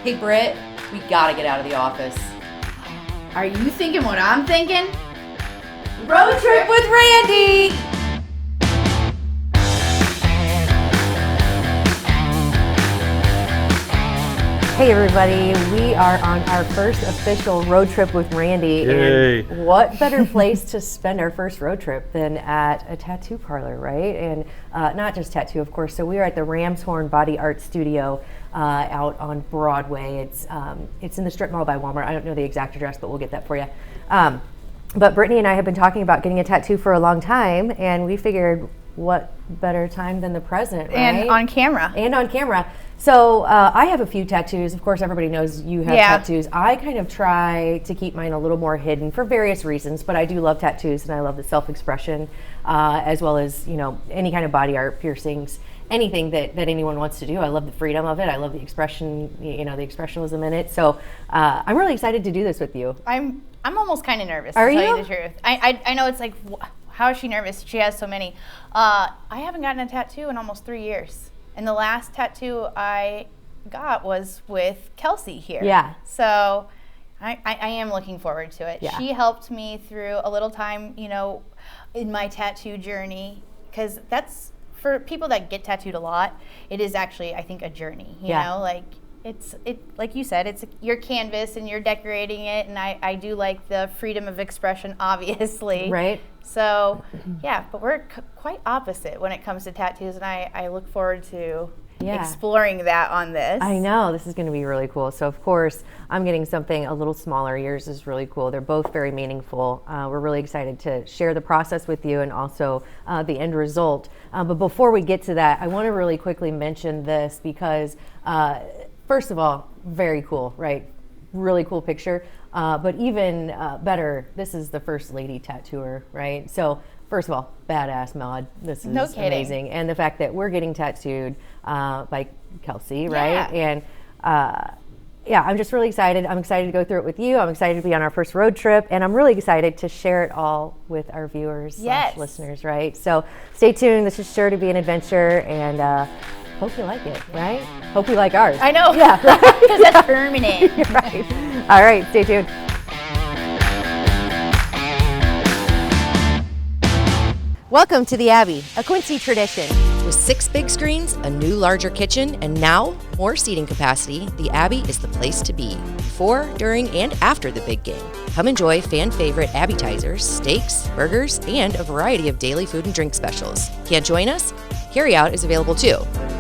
Hey Britt, we gotta get out of the office. Are you thinking what I'm thinking? Road trip with Randy! Hey everybody, we are on our first official road trip with Randy. Yay. And what better place to spend our first road trip than at a tattoo parlor, right? And not just tattoo, of course. So we are at the Ramshorn Body Art Studio out on Broadway. It's in the strip mall by Walmart. I don't know the exact address, but we'll get that for you. But Brittany and I have been talking about getting a tattoo for a long time, and we figured what better time than the present, right? And on camera. And on camera. So I have a few tattoos. Of course, everybody knows you have tattoos. I kind of try to keep mine a little more hidden for various reasons, but I do love tattoos and I love the self-expression as well as, you know, any kind of body art, piercings, anything that anyone wants to do. I love the freedom of it. I love the expression, you know, the expressionism in it. So I'm really excited to do this with you. I'm almost kind of nervous, Are to tell you? you the truth. I know it's like, how is she nervous? She has so many. I haven't gotten a tattoo in almost 3 years. And the last tattoo I got was with Kelsey here. Yeah. So I am looking forward to it. Yeah. She helped me through a little time, you know, in my tattoo journey, because that's, for people that get tattooed a lot, it is actually, I think, a journey, you know, like it's like you said, it's your canvas and you're decorating it, and I do like the freedom of expression, obviously. Right. So, yeah, but we're quite opposite when it comes to tattoos, and I look forward to exploring that on this. I know, this is going to be really cool. So, of course, I'm getting something a little smaller. Yours is really cool. They're both very meaningful. We're really excited to share the process with you and also the end result. But before we get to that, I want to really quickly mention this because, first of all, very cool, right? Really cool picture. But even better, this is the first lady tattooer, right? So first of all, badass mod. This is amazing. And the fact that we're getting tattooed by Kelsey, right? And I'm just really excited. I'm excited to go through it with you. I'm excited to be on our first road trip, and I'm really excited to share it all with our viewers, listeners, right? So stay tuned. This is sure to be an adventure, and hope you like it, right? Hope you like ours. I know. Yeah, because that's permanent. Right. All right, stay tuned. Welcome to the Abbey, a Quincy tradition. With 6 big screens, a new larger kitchen, and now more seating capacity, the Abbey is the place to be before, during, and after the big game. Come enjoy fan favorite appetizers, steaks, burgers, and a variety of daily food and drink specials. Can't join us? Carryout is available too.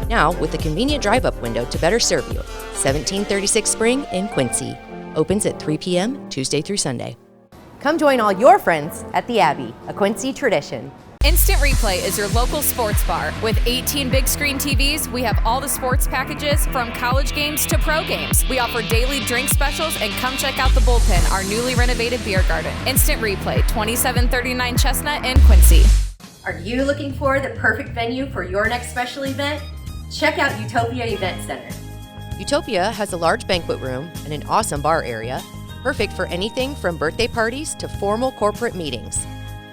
Now with a convenient drive-up window to better serve you. 1736 Spring in Quincy. Opens at 3 p.m. Tuesday through Sunday. Come join all your friends at the Abbey, a Quincy tradition. Instant Replay is your local sports bar. With 18 big screen TVs, we have all the sports packages from college games to pro games. We offer daily drink specials, and come check out the Bullpen, our newly renovated beer garden. Instant Replay, 2739 Chestnut in Quincy. Are you looking for the perfect venue for your next special event? Check out Utopia Event Center. Utopia has a large banquet room and an awesome bar area, perfect for anything from birthday parties to formal corporate meetings.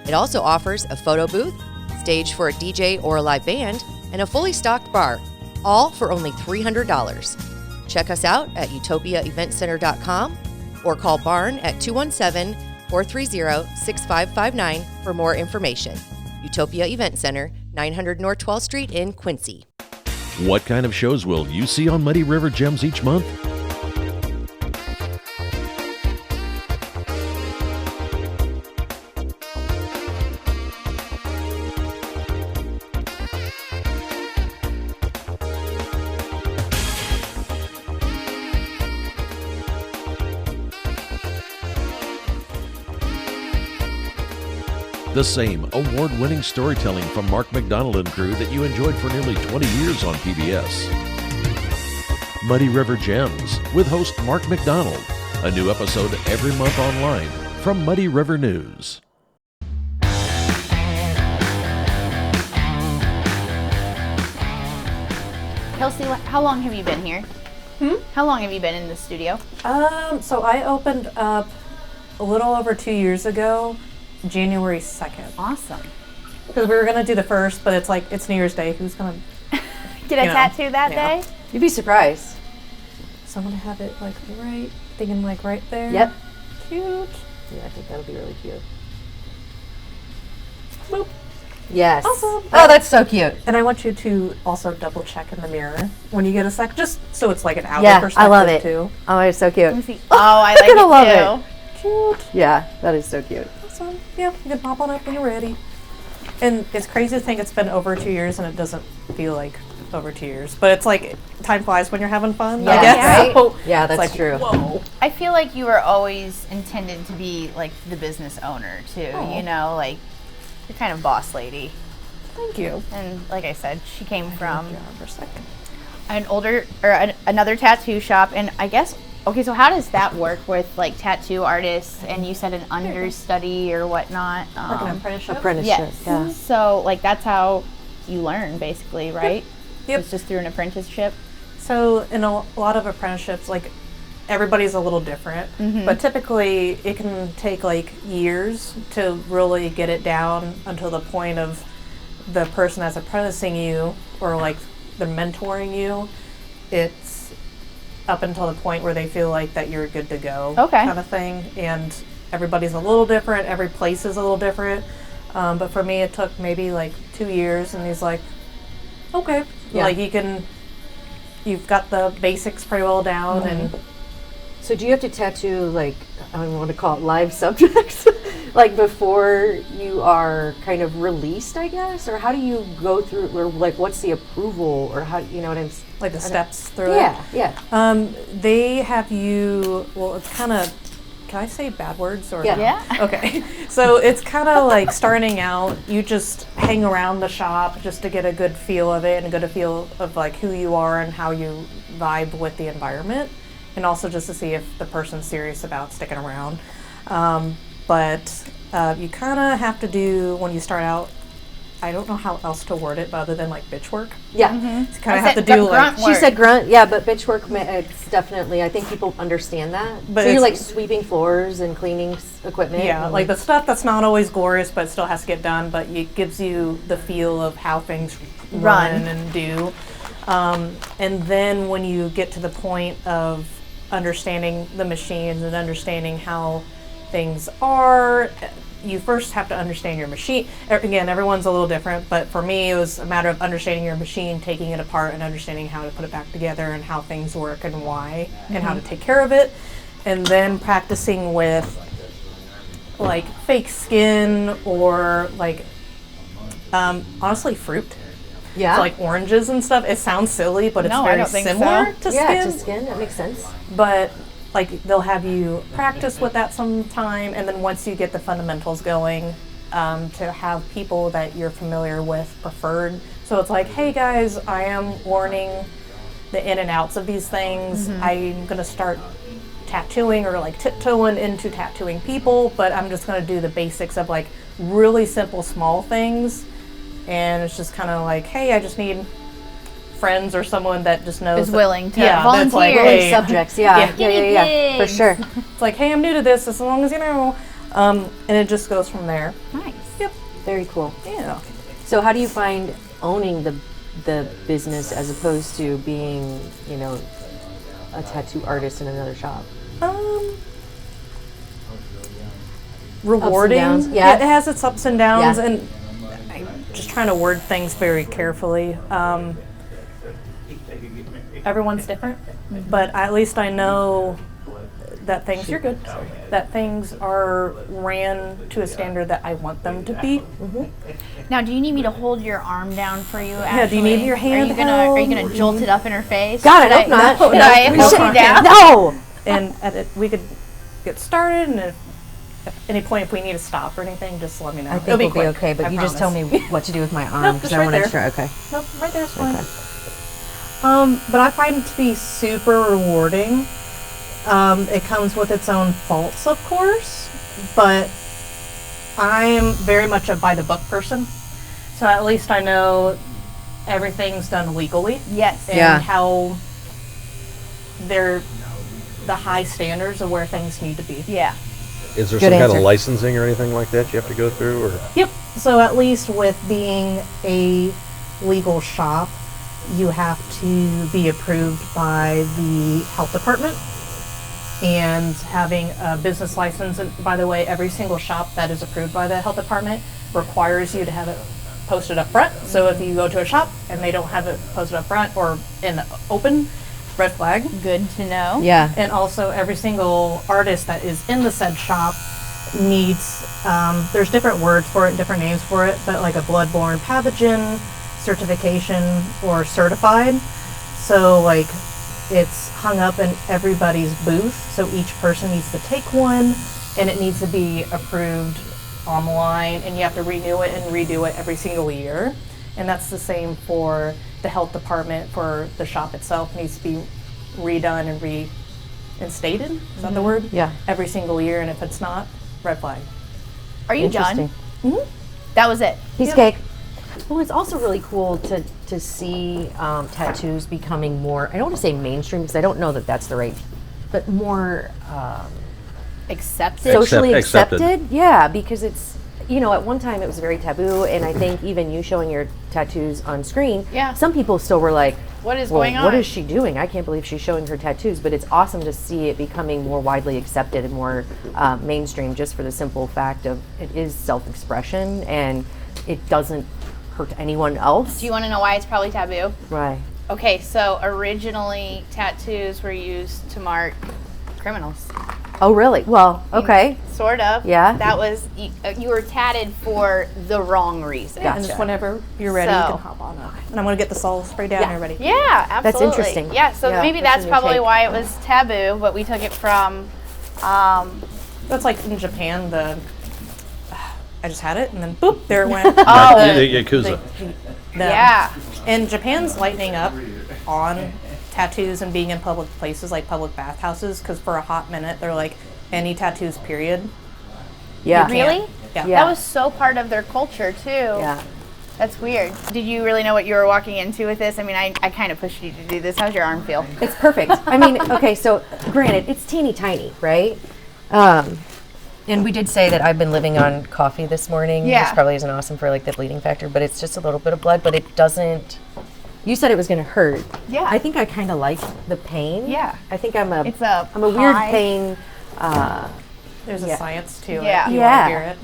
It also offers a photo booth, stage for a DJ or a live band, and a fully stocked bar, all for only $300. Check us out at utopiaeventcenter.com or call Barn at 217-430-6559 for more information. Utopia Event Center, 900 North 12th Street in Quincy. What kind of shows will you see on Muddy River Gems each month? The same award-winning storytelling from Mark McDonald and crew that you enjoyed for nearly 20 years on PBS. Muddy River Gems with host Mark McDonald. A new episode every month online from Muddy River News. Kelsey, how long have you been here? How long have you been in the studio? So I opened up a little over 2 years ago, January 2nd. Awesome. Because we were going to do the first, but it's New Year's Day. Who's going to get a tattoo that day? You'd be surprised. So I'm gonna have it like right there. Yep. Cute. Yeah, I think that'll be really cute. Boop. Yes. Awesome. Oh, that's so cute. And I want you to also double check in the mirror when you get a sec, just so it's like an outer Yeah, perspective I love it. too. Oh, it's so cute. Let me see. Oh, I like You're it gonna love too. it. Cute. Yeah, that is so cute. Awesome. Yeah, you can pop on up when you're ready. And it's crazy to think it's been over 2 years and it doesn't feel like over 2 years. But it's like time flies when you're having fun, I Yeah, guess. right? So Yeah, it's that's like, true. Whoa. I feel like you were always intended to be like the business owner too. Aw. You know, like you're kind of boss lady. Thank you. And like I said, she came from For a second. an older or another tattoo shop, and I guess okay. So how does that work with like tattoo artists? And you said an understudy or whatnot. Like an apprenticeship. Apprenticeship. Yes. Yeah. So like that's how you learn basically, right? Yep. It's just through an apprenticeship. So in a lot of apprenticeships, like everybody's a little different, Mm-hmm. but typically it can take like years to really get it down until the point of the person that's apprenticing you or like they're mentoring you. It's up until the point where they feel like that you're good to go, Okay. kind of thing. And everybody's a little different. Every place is a little different. But for me, it took maybe like 2 years, and he's like, okay, Yeah. like you've got the basics pretty well down, and So do you have to tattoo, like, I don't want to call it live subjects, like before you are kind of released, I guess? Or how do you go through, or like what's the approval, or how, you know what I'm saying? like the steps through Yeah, it. yeah. They have you, well, it's kind of, can I say bad words or? Yeah. Yeah. Okay, so it's kind of like starting out, you just hang around the shop just to get a good feel of it and get a feel of like who you are and how you vibe with the environment, and also just to see if the person's serious about sticking around. But you kind of have to do, when you start out, I don't know how else to word it other than like bitch work. Yeah. You kind I of have to said do like, grunt She work. said grunt, yeah, but bitch work, it's definitely, I think people understand that. But So you're like it's- sweeping floors and cleaning equipment. yeah, and- like the stuff that's not always glorious but still has to get done, but it gives you the feel of how things run and do. And then when you get to the point of understanding the machines and understanding how things are, you first have to understand your machine. Again, everyone's a little different, but for me it was a matter of understanding your machine, taking it apart and understanding how to put it back together and how things work and why and how to take care of it. And then practicing with like fake skin or like honestly fruit. yeah. So like oranges and stuff. It sounds silly, but it's No, I very don't think similar so. to yeah, skin. to skin, that makes sense. But like they'll have you practice with that sometime, and then once you get the fundamentals going, to have people that you're familiar with preferred. So it's like, hey guys, I am learning the in and outs of these things. I'm gonna start tattooing or like tiptoeing into tattooing people, but I'm just gonna do the basics of like really simple small things. And it's just kind of like, hey, I just need friends or someone that just knows Is willing to that's volunteer. like, Willing hey, subjects, yeah. Yeah. Yeah, for Guinea sure. it's like, hey, I'm new to this, as long as you know. And it just goes from there. Nice. Yep. Very cool. Yeah. So how do you find owning the business as opposed to being, you know, a tattoo artist in another shop? Rewarding. downs, yeah. It has its ups and downs, Yeah. and I'm just trying to word things very carefully. Everyone's different, but at least I know that things you're good. That things are ran to a standard that I want them to be. Now, do you need me to hold your arm down for you? Yeah, do you need your hand Are you gonna held? jolt it up in her face? God, I Should hope not. Should No, I we hold should- you down? No! And we could get started, and if at any point if we need to stop or anything, just let me know. I It'll think we'll be quick, okay, but I you just tell promise. me what to do with my arm Nope, because just I right want to there. try. Okay. Nope, right there's fine. Okay. But I find it to be super rewarding. It comes with its own faults, of course, but I'm very much a by the book person. So at least I know everything's done legally. Yes. And Yeah. how they're the high standards of where things need to be. Yeah. Is there Good some kind answer. of licensing or anything like that you have to go through? Or Yep. So at least with being a legal shop, you have to be approved by the health department and having a business license. And by the way, every single shop that is approved by the health department requires you to have it posted up front. So if you go to a shop and they don't have it posted up front or in the open, red flag. Good to know. Yeah. And also every single artist that is in the said shop needs, there's different words for it, different names for it, but like a bloodborne pathogen certification or certified. So like it's hung up in everybody's booth. So each person needs to take one and it needs to be approved online, and you have to renew it and redo it every single year. And that's the same for the health department. For the shop itself, needs to be redone and reinstated. Is that the word? Yeah. Every single year, and if it's not, red flag. Are you done? Interesting. That was it. Piece Yep. of cake. Well, it's also really cool to see tattoos becoming more, I don't want to say mainstream because I don't know that that's the right, but more Accepted. socially Accepted. accepted. Yeah, because it's, at one time it was very taboo, and I think even you showing your tattoos on screen, Yeah. some people still were like, What is well, going on? what is she doing? I can't believe she's showing her tattoos. But it's awesome to see it becoming more widely accepted and more mainstream, just for the simple fact of it is self-expression and it doesn't hurt anyone else. Do you want to know why it's probably taboo? Right. Okay, so originally tattoos were used to mark criminals. Oh, really? Well, okay. Sort of. Yeah. That was, you were tatted for the wrong reason. Gotcha. And just whenever you're ready, you So- can hop on up. And I'm going to get the sol spray down when you're ready. Yeah, absolutely. interesting. Yeah, so Yeah, maybe that's that's a new probably take. why it was taboo, but we took it from, That's like in Japan, I just had it and then boop, there it went. Oh. The Yakuza. yeah. And Japan's lightening up on tattoos and being in public places like public bathhouses, because for a hot minute they're like, any tattoos, period. Yeah. Really? Yeah. Yeah. That was so part of their culture, too. Yeah. That's weird. Did you really know what you were walking into with this? I mean, I kind of pushed you to do this. How's your arm feel? It's perfect. I mean, okay, so granted, it's teeny tiny, right? And we did say that I've been living on coffee this morning. Yeah. Which probably isn't awesome for like the bleeding factor, but it's just a little bit of blood, but it doesn't. You said it was going to hurt. Yeah. I think I kind of like the pain. Yeah. I think I'm a weird high. pain. There's Yeah. a science to it. Yeah. You Yeah. want to hear it.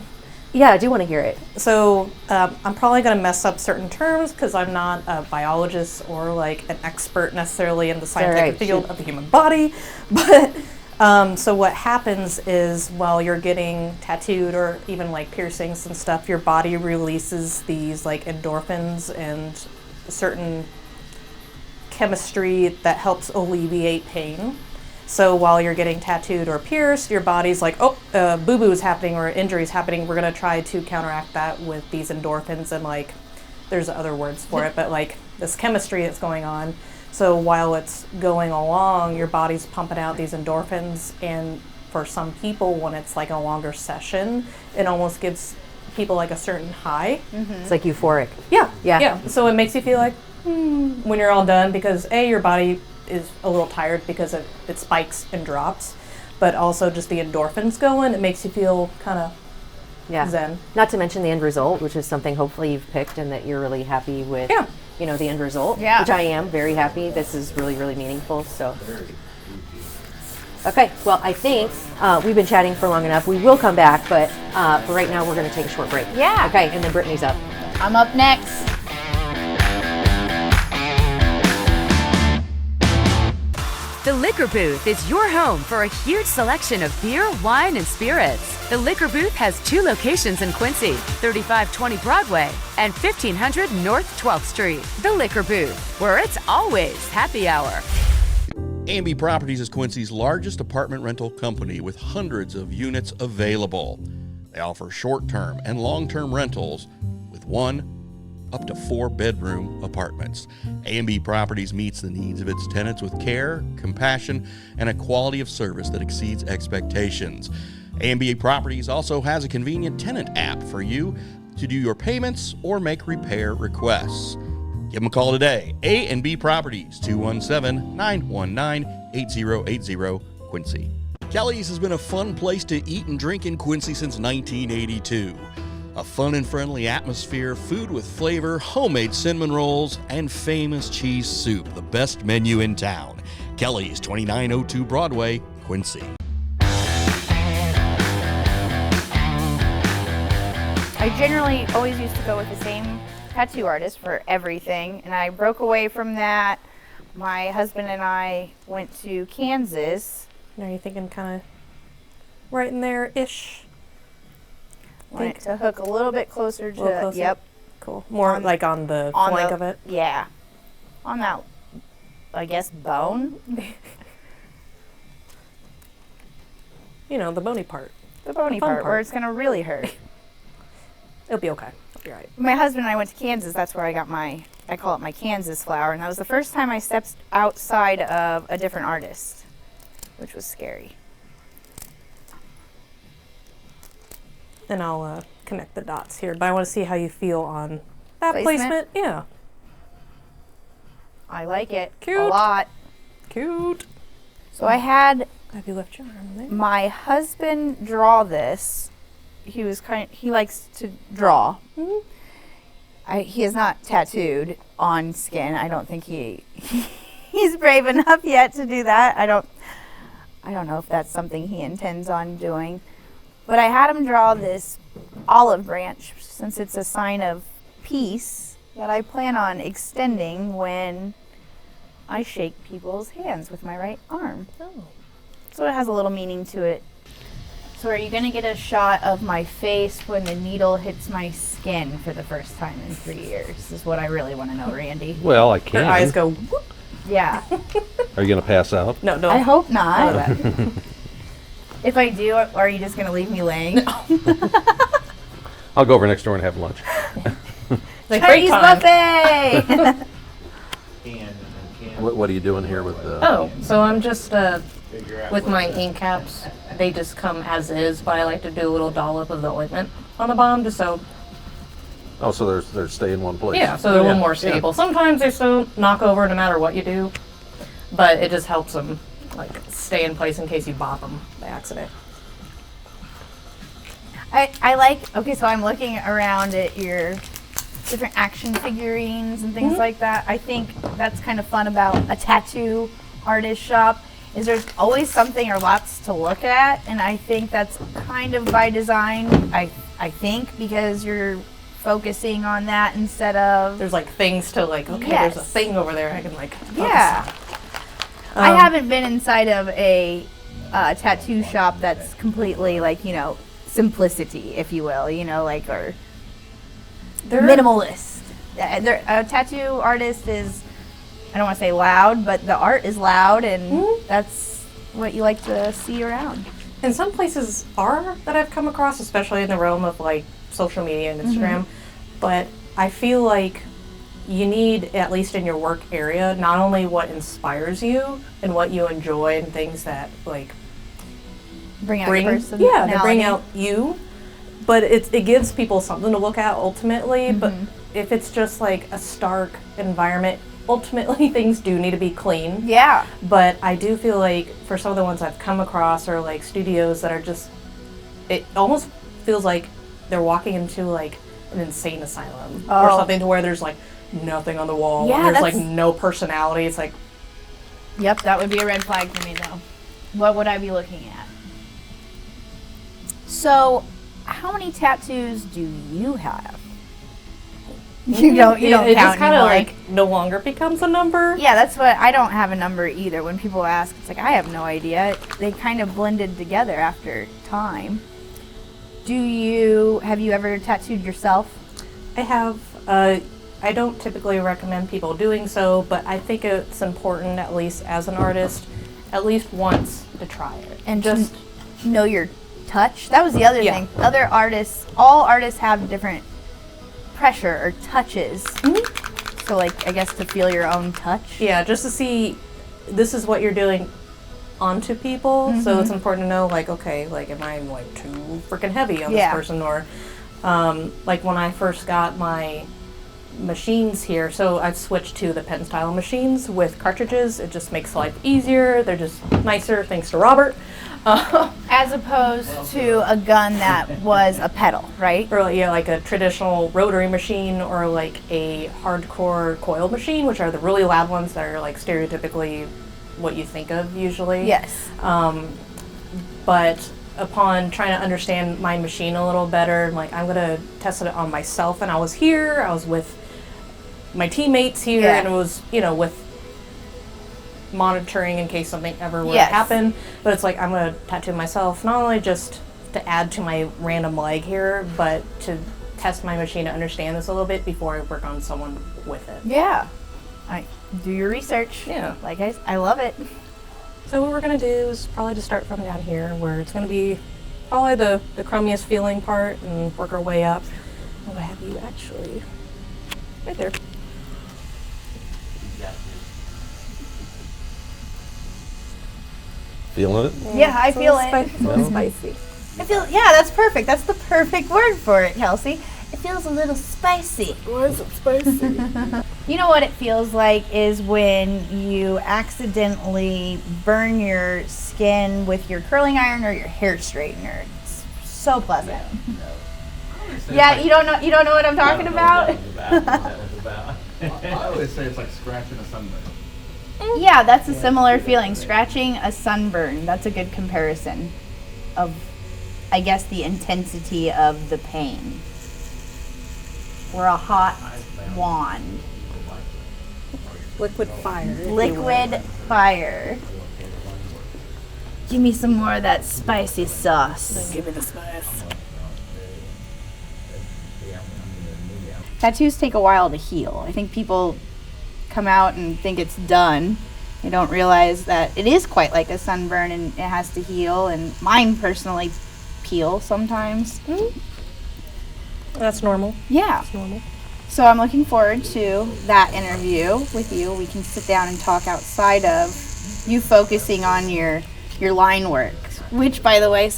Yeah, I do want to hear it. So I'm probably going to mess up certain terms because I'm not a biologist or like an expert necessarily in the scientific right, field shoot. of the human body. But so what happens is while you're getting tattooed or even like piercings and stuff, your body releases these like endorphins and certain chemistry that helps alleviate pain. So while you're getting tattooed or pierced, your body's like, oh, boo-boo is happening or injury is happening. We're going to try to counteract that with these endorphins and like, there's other words for it, but like this chemistry that's going on. So while it's going along, your body's pumping out these endorphins. And for some people, when it's like a longer session, it almost gives people like a certain high. It's like euphoric. Yeah. Yeah. Yeah. So it makes you feel like, when you're all done, because your body is a little tired because it spikes and drops, but also just the endorphins going, it makes you feel kind of Yeah. zen. Not to mention the end result, which is something hopefully you've picked and that you're really happy with. Yeah. The end result. Yeah. Which I am very happy. This is really, really meaningful. So. Okay. Well, I think we've been chatting for long enough. We will come back, but for right now, we're going to take a short break. Yeah. Okay. And then Brittany's up. I'm up next. The Liquor Booth is your home for a huge selection of beer, wine, and spirits. The Liquor Booth has 2 locations in Quincy, 3520 Broadway and 1500 North 12th Street. The Liquor Booth, where it's always happy hour. A&B Properties is Quincy's largest apartment rental company with hundreds of units available. They offer short-term and long-term rentals with 1 up to 4 bedroom apartments. A&B Properties meets the needs of its tenants with care, compassion, and a quality of service that exceeds expectations. A&B Properties also has a convenient tenant app for you to do your payments or make repair requests. Give them a call today. A&B Properties, 217-919-8080, Quincy. Kelly's has been a fun place to eat and drink in Quincy since 1982. A fun and friendly atmosphere, food with flavor, homemade cinnamon rolls, and famous cheese soup, the best menu in town. Kelly's, 2902 Broadway, Quincy. I generally always used to go with the same tattoo artist for everything, and I broke away from that. My husband and I went to Kansas. Are you thinking kind of right in there-ish? Wanted to hook a little bit closer to, yep. Cool. More like on the flank of it? Yeah. On that, I guess, bone. You know, the bony part. The bony part where it's going to really hurt. It'll be okay. It'll be all right. My husband and I went to Kansas. That's where I got I call it my Kansas flower. And that was the first time I stepped outside of a different artist, which was scary. And I'll connect the dots here, but I want to see how you feel on that placement. Yeah. I like it Cute. a lot. Cute. So I had Have you left your arm there? my husband draw this. He likes to draw. Mm-hmm. He is not tattooed on skin. I don't think he's brave enough yet to do that. I don't know if that's something he intends on doing. But I had him draw this olive branch, since it's a sign of peace that I plan on extending when I shake people's hands with my right arm. Oh. So it has a little meaning to it. So are you going to get a shot of my face when the needle hits my skin for the first time in 3 years? Is what I really want to know, Randy. Well, I can. Her eyes go whoop. Yeah. Are you going to pass out? No, don't. I hope not. If I do, are you just going to leave me laying? I'll go over next door and have lunch. Like Chinese break time. buffet! What are you doing here with the... Oh, so I'm just, with my ink caps, they just come as is, but I like to do a little dollop of the ointment on the bottom just so... Oh, so they're stay in one place. Yeah, so they're a little more stable. Sometimes they still knock over no matter what you do, but it just helps them, like, stay in place in case you bop them by accident. I like, okay, so I'm looking around at your different action figurines and things like that. I think that's kind of fun about a tattoo artist shop, is there's always something or lots to look at, and I think that's kind of by design, I think, because you're focusing on that instead of... There's like things to like, okay, Yes. there's a thing over there I can like focus Yeah. on. I haven't been inside of a tattoo shop that's completely like, simplicity, if you will, like, or They're minimalist. A tattoo artist is, I don't want to say loud, but the art is loud, and that's what you like to see around. And some places are that I've come across, especially in the realm of like social media and Instagram, but I feel like you need, at least in your work area, not only what inspires you and what you enjoy and things that like Bring out bring, your personality. yeah, to bring out you, but it gives people something to look at ultimately. But if it's just like a stark environment, ultimately things do need to be clean. Yeah. But I do feel like for some of the ones I've come across are like studios that are just, it almost feels like they're walking into like an insane asylum or something, to where there's like nothing on the wall. Yeah, and there's like that's- no personality. It's like, Yep, that would be a red flag for me, though. What would I be looking at? So, how many tattoos do you have? You don't it count just kind of anymore. like no longer becomes a number. Yeah, that's what, I don't have a number either. When people ask, it's like, I have no idea. They kind of blended together after time. Have you ever tattooed yourself? I have. I don't typically recommend people doing so, but I think it's important, at least as an artist, at least once to try it. And just know your touch. That was the other thing. All artists have different pressure or touches. So like, I guess to feel your own touch. Yeah, just to see this is what you're doing onto people. So it's important to know, like, okay, like, am I like too freaking heavy on this person? Or like when I first got my machines here, so I've switched to the pen style machines with cartridges. It just makes life easier. They're just nicer, thanks to Robert. As opposed to a gun that was a pedal, right? Or yeah, like a traditional rotary machine or like a hardcore coil machine, which are the really loud ones that are like stereotypically what you think of usually. Yes. But upon trying to understand my machine a little better, like I'm gonna test it on myself. And I was with my teammates here, and it was, you know, with monitoring in case something ever were to happen. But it's like I'm gonna tattoo myself, not only just to add to my random leg here, but to test my machine to understand this a little bit before I work on someone with it. Yeah. Do your research. Yeah. Like I love it. So what we're gonna do is probably to start from down here, where it's gonna be probably the chromiest feeling part, and work our way up. I'm gonna have you actually right there. Feeling it? Yeah, I feel it. It's a little spicy. Yeah, that's perfect. That's the perfect word for it, Kelsey. It feels a little spicy. Why is it spicy? You know what it feels like is when you accidentally burn your skin with your curling iron or your hair straightener. It's so pleasant. Yeah, you don't know what I'm talking about? I always say it's like scratching a sunburn. Yeah, that's a similar feeling. Scratching a sunburn. That's a good comparison of, I guess, the intensity of the pain. Or a hot wand. Liquid fire. Liquid fire. Give me some more of that spicy sauce. Give me the spice. Tattoos take a while to heal. I think people come out and think it's done. They don't realize that it is quite like a sunburn and it has to heal. And mine personally peel sometimes. That's normal. Yeah. That's normal. So I'm looking forward to that interview with you. We can sit down and talk outside of you focusing on your line work. Which, by the way,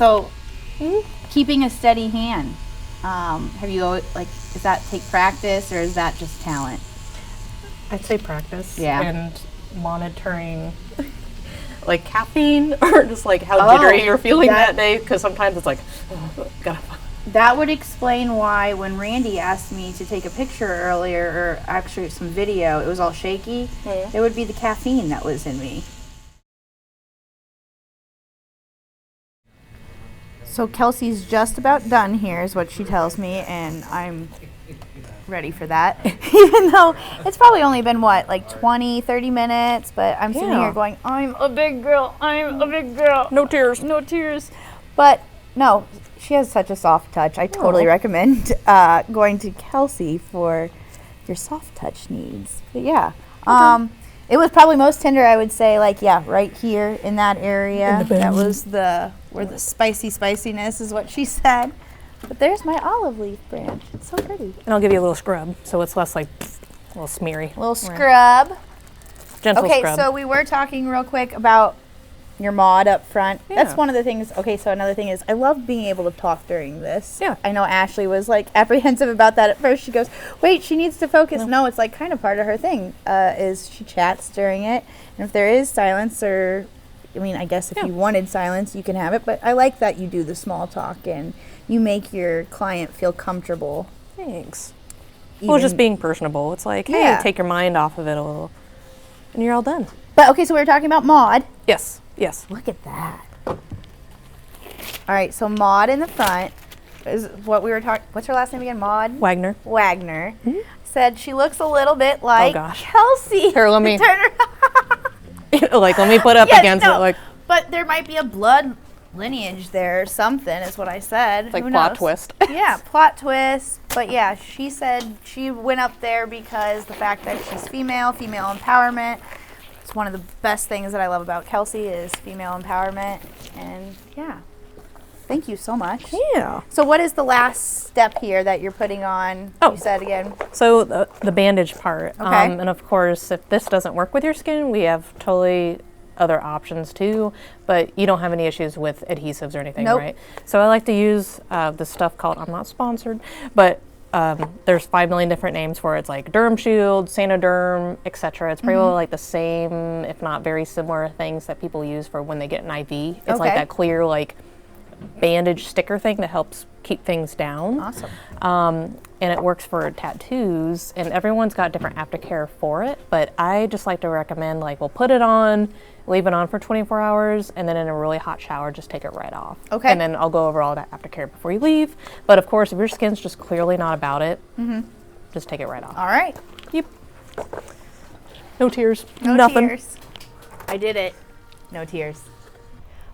keeping a steady hand. Have you does that take practice or is that just talent? I'd say practice. Yeah. And monitoring like caffeine or just like how jittery you're feeling that day, because sometimes it's like, gotta. That would explain why when Randy asked me to take a picture earlier, or actually some video, it was all shaky. It would be the caffeine that was in me. So Kelsey's just about done here is what she tells me, and I'm ready for that. Even though it's probably only been, like 20, 30 minutes, but I'm sitting here going, I'm a big girl, I'm a big girl. No tears. No tears. But no, she has such a soft touch. I totally recommend going to Kelsey for your soft touch needs. But yeah, it was probably most tender, I would say, right here in that area. That was where the spiciness is what she said. But there's my olive leaf branch. It's so pretty. And I'll give you a little scrub, so it's less like a little smeary. Little scrub. Gentle scrub. Okay, so we were talking real quick about your mod up front. Yeah. That's one of the things. Okay, so another thing is I love being able to talk during this. Yeah. I know Ashley was apprehensive about that at first. She goes, wait, she needs to focus. No, it's kind of part of her thing is she chats during it. And if there is silence or, I guess if you wanted silence, you can have it. But I like that you do the small talk and you make your client feel comfortable. Thanks. Well, just being personable. It's like, hey, take your mind off of it a little. And you're all done. But okay, so we were talking about Maud. Yes. Look at that. All right, so Maud in the front is what we were talking. What's her last name again? Maud Wagner. Mm-hmm. Said she looks a little bit like Kelsey. Here, let me turn her. let me put up against it. But there might be a blood lineage there or something, is what I said. It's like Who plot knows? twist. Yeah, plot twist. But yeah, she said she went up there because the fact that she's female empowerment. It's one of the best things that I love about Kelsey is female empowerment. And yeah, thank you so much. Yeah. So what is the last step here that you're putting on? You said again. So the bandage part. Okay. And of course, if this doesn't work with your skin, we have totally other options too, but you don't have any issues with adhesives or anything, right? So I like to use this stuff called, I'm not sponsored, but there's 5 million different names for it. It's like Derm Shield, Sanoderm, etc. It's probably like the same, if not very similar things that people use for when they get an IV. It's like that clear like bandage sticker thing that helps keep things down. Awesome. And it works for tattoos, and everyone's got different aftercare for it, but I just like to recommend, like, we'll put it on, leave it on for 24 hours, and then in a really hot shower, just take it right off. Okay. And then I'll go over all that aftercare before you leave. But of course, if your skin's just clearly not about it, just take it right off. All right. Yep. No tears. No Nothing. tears. I did it. No tears.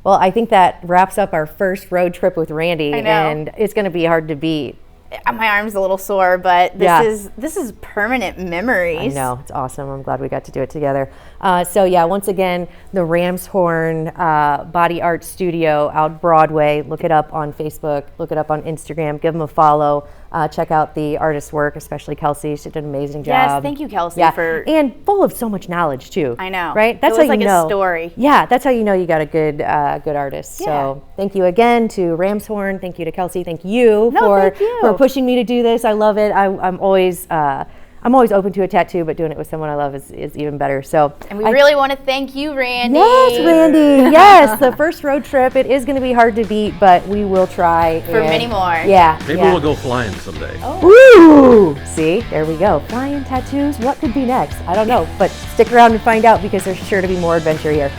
Well, I think that wraps up our first road trip with Randy, I know. and it's going to be hard to beat. My arm's a little sore, but this is permanent memories. I know, it's awesome. I'm glad we got to do it together. So yeah, once again, the Ramshorn Body Art Studio out Broadway. Look it up on Facebook, look it up on Instagram, give them a follow. Check out the artist's work, especially Kelsey. She did an amazing job. Yes, thank you, Kelsey, for... And full of so much knowledge, too. I know. Right? That's how you know. A story. Yeah, that's how you know you got a good artist. Yeah. So thank you again to Ramshorn. Thank you to Kelsey. Thank you for pushing me to do this. I love it. I'm always open to a tattoo, but doing it with someone I love is even better. So, and we really want to thank you, Randy. Yes, Randy. Yes, the first road trip. It is going to be hard to beat, but we will try for many more. Yeah. Maybe we'll go flying someday. Oh. Ooh. See, there we go. Flying tattoos. What could be next? I don't know, but stick around and find out because there's sure to be more adventure here.